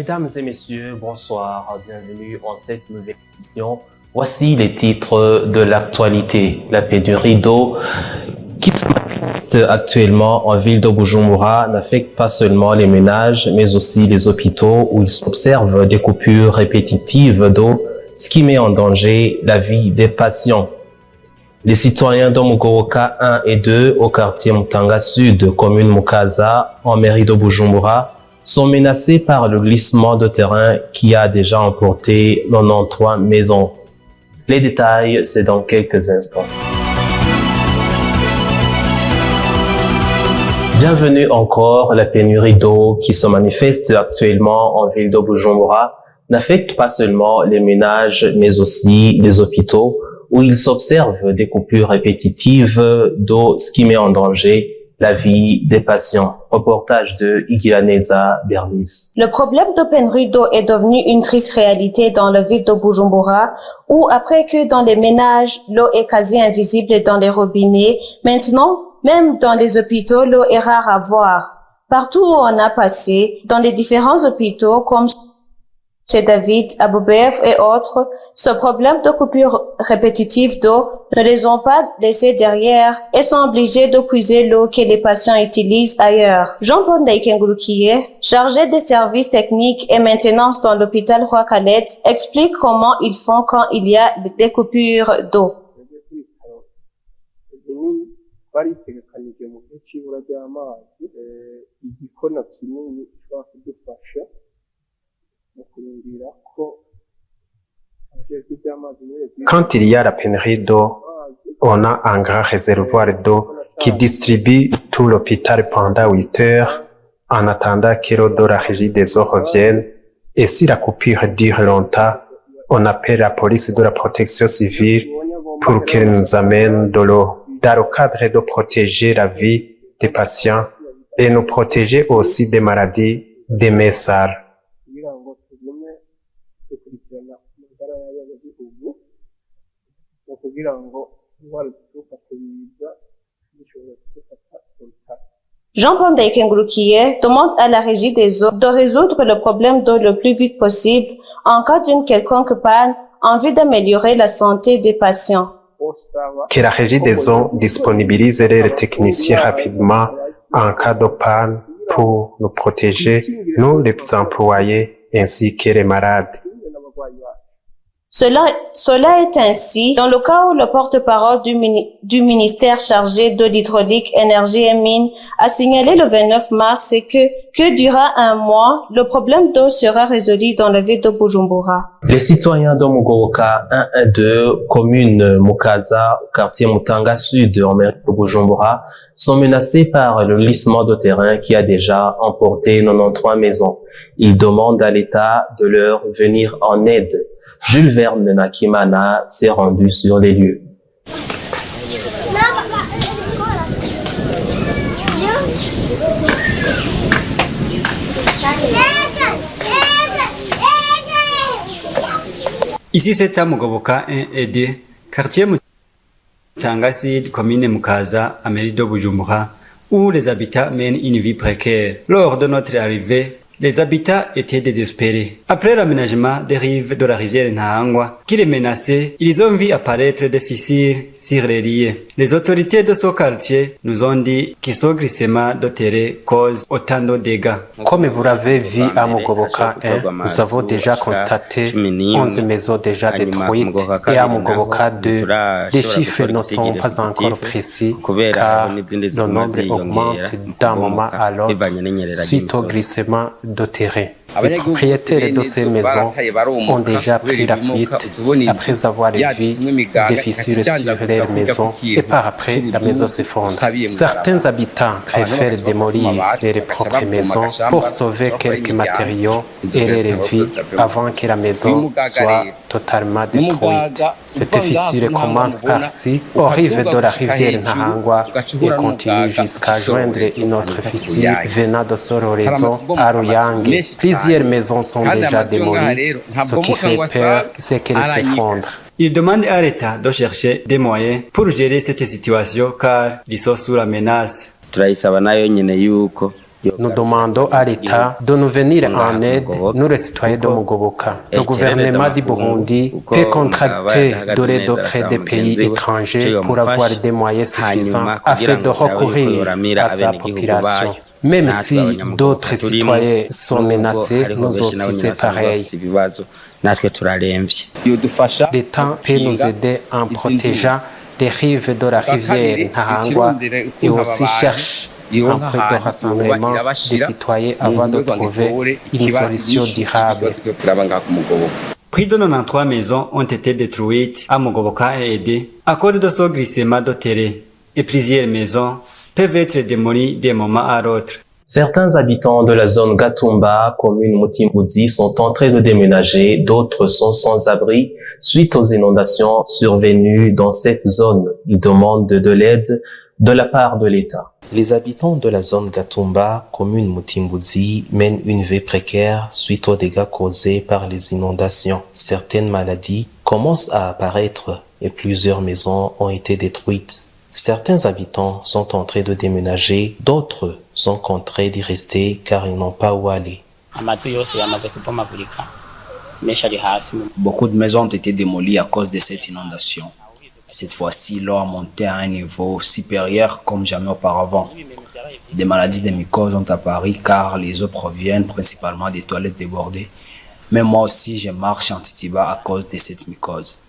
Mesdames et messieurs, bonsoir, bienvenue en cette nouvelle édition. Voici les titres de l'actualité. La pénurie d'eau qui se manifeste actuellement en ville de Bujumbura n'affecte pas seulement les ménages, mais aussi les hôpitaux où il s'observe des coupures répétitives d'eau, ce qui met en danger la vie des patients. Les citoyens de Mugoroka 1 et 2 au quartier Mutanga Sud, commune Mukaza, en mairie de Bujumbura, sont menacés par le glissement de terrain qui a déjà emporté 93 maisons. Les détails, c'est dans quelques instants. Bienvenue encore. La pénurie d'eau qui se manifeste actuellement en ville de Bujumbura n'affecte pas seulement les ménages, mais aussi les hôpitaux où il s'observe des coupures répétitives d'eau, ce qui met en danger la vie des patients. Reportage de Igiraneza Berlis. Le problème de pénurie d'eau est devenu une triste réalité dans la ville de Bujumbura, où après que dans les ménages, l'eau est quasi invisible dans les robinets, maintenant, même dans les hôpitaux, l'eau est rare à voir. Partout où on a passé, dans les différents hôpitaux, comme chez David, Aboubef et autres, ce problème de coupure répétitive d'eau ne les ont pas laissés derrière et sont obligés de puiser l'eau que les patients utilisent ailleurs. Jean-Paul Ndaïkengurukiye, chargé des services techniques et maintenance dans l'hôpital Roi Khaled, explique comment ils font quand il y a des coupures d'eau. Quand il y a la pénurie d'eau, on a un grand réservoir d'eau qui distribue tout l'hôpital pendant 8 heures en attendant que l'eau de la régie des eaux revienne. Et si la coupure dure longtemps, on appelle la police de la protection civile pour qu'elle nous amène de l'eau. Dans le cadre de protéger la vie des patients et nous protéger aussi des maladies des messards. Jean-Paul Ndaïkengurukiye demande à la régie des eaux de résoudre le problème d'eau le plus vite possible en cas d'une quelconque panne en vue d'améliorer la santé des patients. Que la régie des eaux disponibilise les techniciens rapidement en cas de panne pour nous protéger, nous les employés ainsi que les malades. Cela est ainsi dans le cas où le porte-parole du ministère chargé de l'hydraulique, énergie et mines a signalé le 29 mars que durant un mois, le problème d'eau sera résolu dans la ville de Bujumbura. Les citoyens de Mugoroka 1 et 2, commune Mukaza, quartier Mutanga Sud, en mairie de Bujumbura, sont menacés par le glissement de terrain qui a déjà emporté 93 maisons. Ils demandent à l'État de leur venir en aide. Jules Verne de Nakimana s'est rendu sur les lieux. Ici c'est à Mugoroka 1 et 2, quartier Mutanga Sud, commune Mukaza, à mairie de Bujumbura, où les habitants mènent une vie précaire. Lors de notre arrivée, les habitants étaient désespérés. Après l'aménagement des rives de la rivière Nahangwa, qui les menaçait, ils ont vu apparaître des fissures sur les lieux. Les autorités de ce quartier nous ont dit que ce glissement de terrain cause autant de dégâts. Comme vous l'avez vu à Mugoroka 1, nous avons déjà constaté 11 maisons déjà détruites et à Mugoroka 2, les chiffres ne sont pas encore précis car le nombre augmente d'un moment à l'autre suite au glissement de terrain. Les propriétaires de ces maisons ont déjà pris la fuite après avoir vu des fissures sur leurs maisons et par après la maison s'effondre. Certains habitants préfèrent démolir leurs propres maisons pour sauver quelques matériaux et leur vie avant que la maison soit totalement détruite. Cette fissure commence par-ci, aux rives de la rivière Nahangwa et continue jusqu'à joindre une autre fissure venant de Sororezo à Ruyange. Plusieurs maisons sont déjà démolies. Ce qui fait peur, c'est qu'elles s'effondrent. Il demande à l'État de chercher des moyens pour gérer cette situation car ils sont sous la menace. Nous demandons à l'État de nous venir en aide, nous les citoyens de Mugoboka. Le gouvernement du Burundi peut contracter de l'aide auprès des pays étrangers pour avoir des moyens suffisants afin de recourir à sa population. Même si d'autres citoyens sont menacés, nous aussi c'est pareil. L'État peut nous aider en protégeant les rives de la rivière Ntahangwa et aussi cherche un point de rassemblement des citoyens avant de trouver une solution durable. Près de 93 maisons ont été détruites à Mugoboka et Ede à cause de ce glissement de terrain et plusieurs maisons peuvent être démolies d'un moment à l'autre. Certains habitants de la zone Gatumba, commune Mutimbuzi, sont en train de déménager, d'autres sont sans abri suite aux inondations survenues dans cette zone. Ils demandent de l'aide de la part de l'État. Les habitants de la zone Gatumba, commune Mutimbuzi, mènent une vie précaire suite aux dégâts causés par les inondations. Certaines maladies commencent à apparaître et plusieurs maisons ont été détruites. Certains habitants sont en train de déménager, d'autres sont contraints d'y rester car ils n'ont pas où aller. Beaucoup de maisons ont été démolies à cause de cette inondation. Cette fois-ci, l'eau a monté à un niveau supérieur comme jamais auparavant. Des maladies de mycoses ont apparu car les eaux proviennent principalement des toilettes débordées. Mais moi aussi, je marche en Titiba à cause de cette mycose.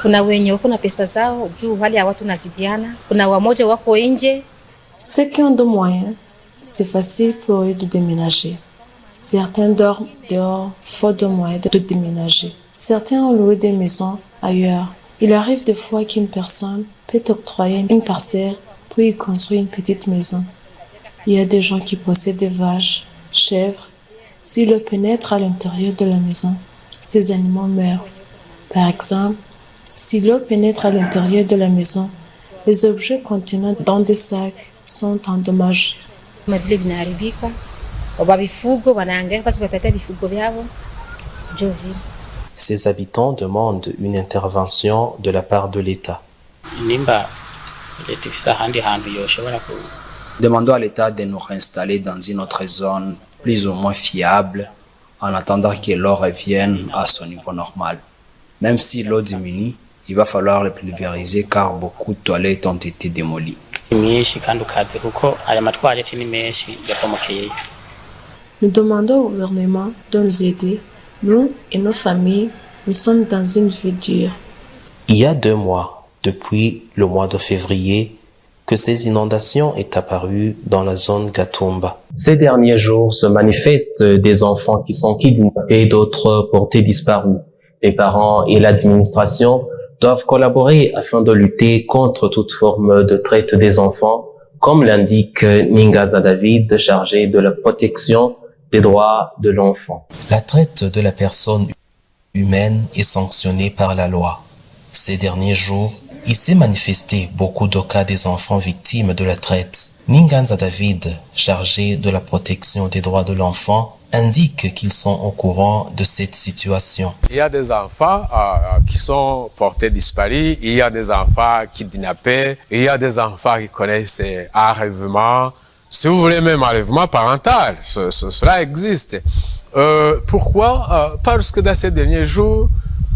Kuna wenye wako na pesa zao juu hali ya watu nazidiana. Kuna wamoja wako nje. Ceux qui ont de moyens, c'est facile pour eux de déménager. Certains dorment dehors, faute de moyens de déménager. Certains ont loué des maisons ailleurs. Il arrive des fois qu'une personne peut octroyer une parcelle pour y construire une petite maison. Il y a des gens qui possèdent des vaches, chèvres. Si l'eau pénètre à l'intérieur de la maison, ces animaux meurent. Par exemple, si l'eau pénètre à l'intérieur de la maison, les objets contenant dans des sacs sont endommagés. Ces habitants demandent une intervention de la part de l'État. Demandons à l'État de nous réinstaller dans une autre zone plus ou moins fiable en attendant que l'eau revienne à son niveau normal. Même si l'eau diminue, il va falloir le pulvériser car beaucoup de toilettes ont été démolies. Nous demandons au gouvernement de nous aider. Nous et nos familles, nous sommes dans une vie dure. Il y a 2 mois, depuis le mois de février, que ces inondations est apparues dans la zone Gatumba. Ces derniers jours se manifestent des enfants qui sont kidnappés, d'autres portés disparus. Les parents et l'administration doivent collaborer afin de lutter contre toute forme de traite des enfants, comme l'indique Ningaza David, chargé de la protection des droits de l'enfant. La traite de la personne humaine est sanctionnée par la loi. Ces derniers jours, il s'est manifesté beaucoup de cas des enfants victimes de la traite. Ninganza David, chargé de la protection des droits de l'enfant, indique qu'ils sont au courant de cette situation. Il y a des enfants qui sont portés disparus, il y a des enfants kidnappés, il y a des enfants qui connaissent enlèvement, si vous voulez même enlèvement parental, cela existe. Pourquoi? Parce que dans ces derniers jours,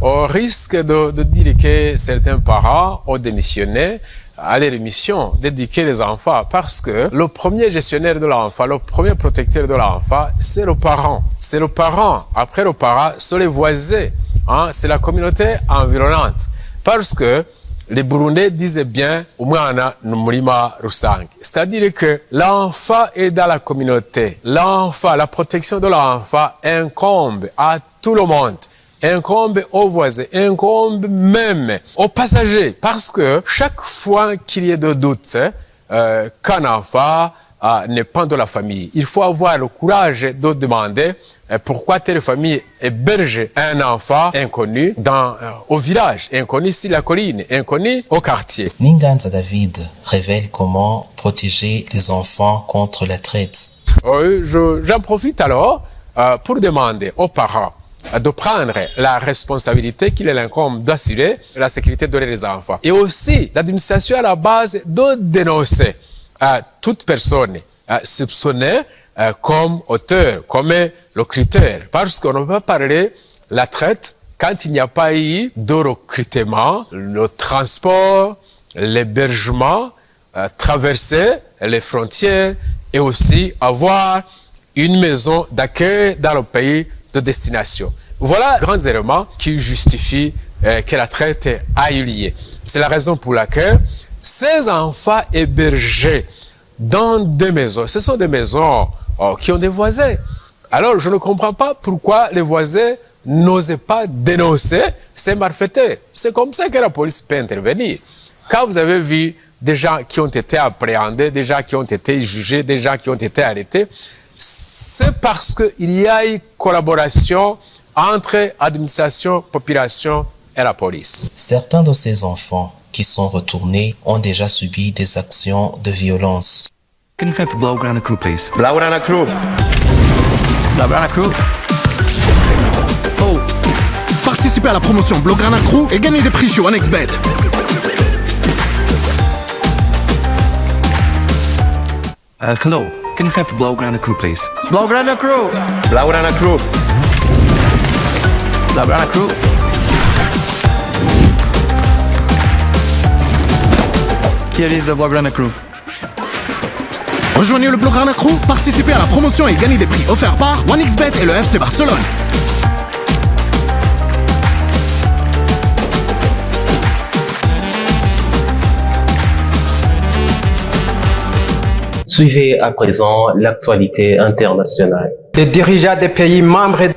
on risque de dire que certains parents ont démissionné à leur mission d'éduquer les enfants parce que le premier gestionnaire de l'enfant, le premier protecteur de l'enfant, c'est le parent. C'est le parent. Après le parent, c'est les voisins. Hein? C'est la communauté environnante. Parce que les Burundais disaient bien, c'est-à-dire que l'enfant est dans la communauté. L'enfant, la protection de l'enfant incombe à tout le monde. Incombe aux voisins, incombe même aux passagers, parce que chaque fois qu'il y ait de doutes qu'un enfant n'est pas de la famille, il faut avoir le courage de demander pourquoi telle famille héberge un enfant inconnu au village, inconnu sur la colline, inconnu au quartier. Ninganza David révèle comment protéger les enfants contre la traite. J'en profite alors pour demander aux parents de prendre la responsabilité qu'il incombe d'assurer la sécurité de leurs enfants. Et aussi, l'administration à la base de dénoncer toute personne soupçonnée comme auteur, comme recruteur, parce qu'on ne peut pas parler la traite quand il n'y a pas eu de recrutement, le transport, l'hébergement, traverser les frontières et aussi avoir une maison d'accueil dans le pays de destination. Voilà les grands éléments qui justifient que la traite a eu lieu. C'est la raison pour laquelle ces enfants hébergés dans des maisons, ce sont des maisons qui ont des voisins. Alors, je ne comprends pas pourquoi les voisins n'osent pas dénoncer ces malfaiteurs. C'est comme ça que la police peut intervenir. Quand vous avez vu des gens qui ont été appréhendés, des gens qui ont été jugés, des gens qui ont été arrêtés, c'est parce qu'il y a eu collaboration entre administration, population et la police. Certains de ces enfants qui sont retournés ont déjà subi des actions de violence. Can you fight for Blaugrana Crew, please? Blaugrana Crew. Blaugrana Crew. Oh. Participez à la promotion Blaugrana Crew et gagnez des prix chez OneXBet. Hello. Can you fight for Blaugrana Crew, please? Blaugrana Crew. Blaugrana Crew. Blaugrana Crew. Here is the Blaugrana Crew. Rejoignez le Blaugrana Crew, participez à la promotion et gagnez des prix offerts par OneXBet et le FC Barcelone. Suivez à présent l'actualité internationale. Les dirigeants des pays membres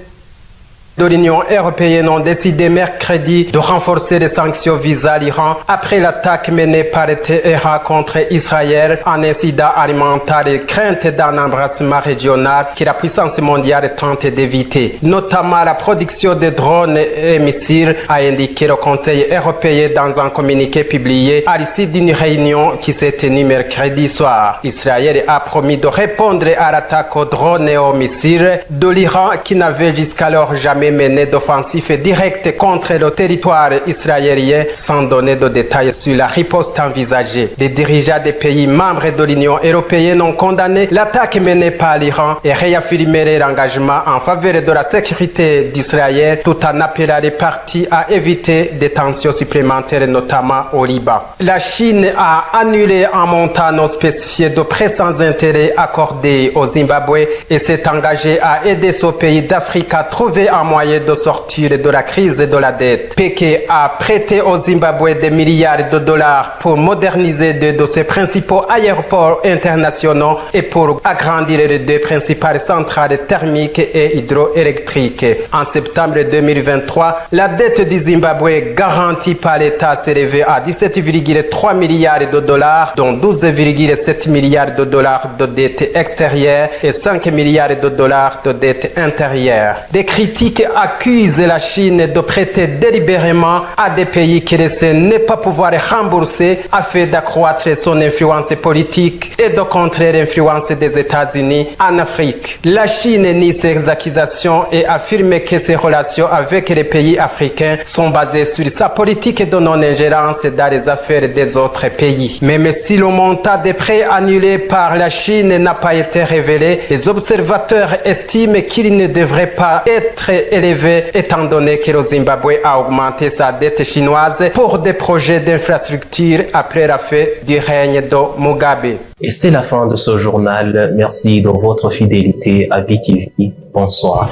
de l'Union européenne ont décidé mercredi de renforcer les sanctions visant à l'Iran après l'attaque menée par Téhéran contre Israël, un incident alimentaire et crainte d'un embrassement régional que la puissance mondiale tente d'éviter. Notamment la production de drones et missiles, a indiqué le Conseil européen dans un communiqué publié à l'issue d'une réunion qui s'est tenue mercredi soir. Israël a promis de répondre à l'attaque aux drones et aux missiles de l'Iran qui n'avait jusqu'alors jamais mené d'offensive directe contre le territoire israélien sans donner de détails sur la riposte envisagée. Les dirigeants des pays membres de l'Union européenne ont condamné l'attaque menée par l'Iran et réaffirmé leur engagement en faveur de la sécurité d'Israël tout en appelant les parties à éviter des tensions supplémentaires, notamment au Liban. La Chine a annulé un montant non spécifié de prêts sans intérêt accordé au Zimbabwe et s'est engagé à aider ce pays d'Afrique à trouver un moyen de sortir de la crise de la dette. Pékin a prêté au Zimbabwe des milliards de dollars pour moderniser deux de ses principaux aéroports internationaux et pour agrandir les deux principales centrales thermiques et hydroélectriques. En septembre 2023, la dette du Zimbabwe garantie par l'État s'élevait à 17,3 milliards de dollars, dont 12,7 milliards de dollars de dette extérieure et 5 milliards de dollars de dette intérieure. Des critiques accusent la Chine de prêter délibérément à des pays qui essaient de ne pas pouvoir rembourser afin d'accroître son influence politique et de contrer l'influence des États-Unis en Afrique. La Chine nie ces accusations et affirme que ses relations avec les pays africains sont basées sur sa politique de non-ingérence dans les affaires des autres pays. Même si le montant des prêts annulés par la Chine n'a pas été révélé, les observateurs estiment qu'il ne devrait pas être élevé étant donné que le Zimbabwe a augmenté sa dette chinoise pour des projets d'infrastructure après la fin du règne de Mugabe. Et c'est la fin de ce journal. Merci de votre fidélité à BTV. Bonsoir.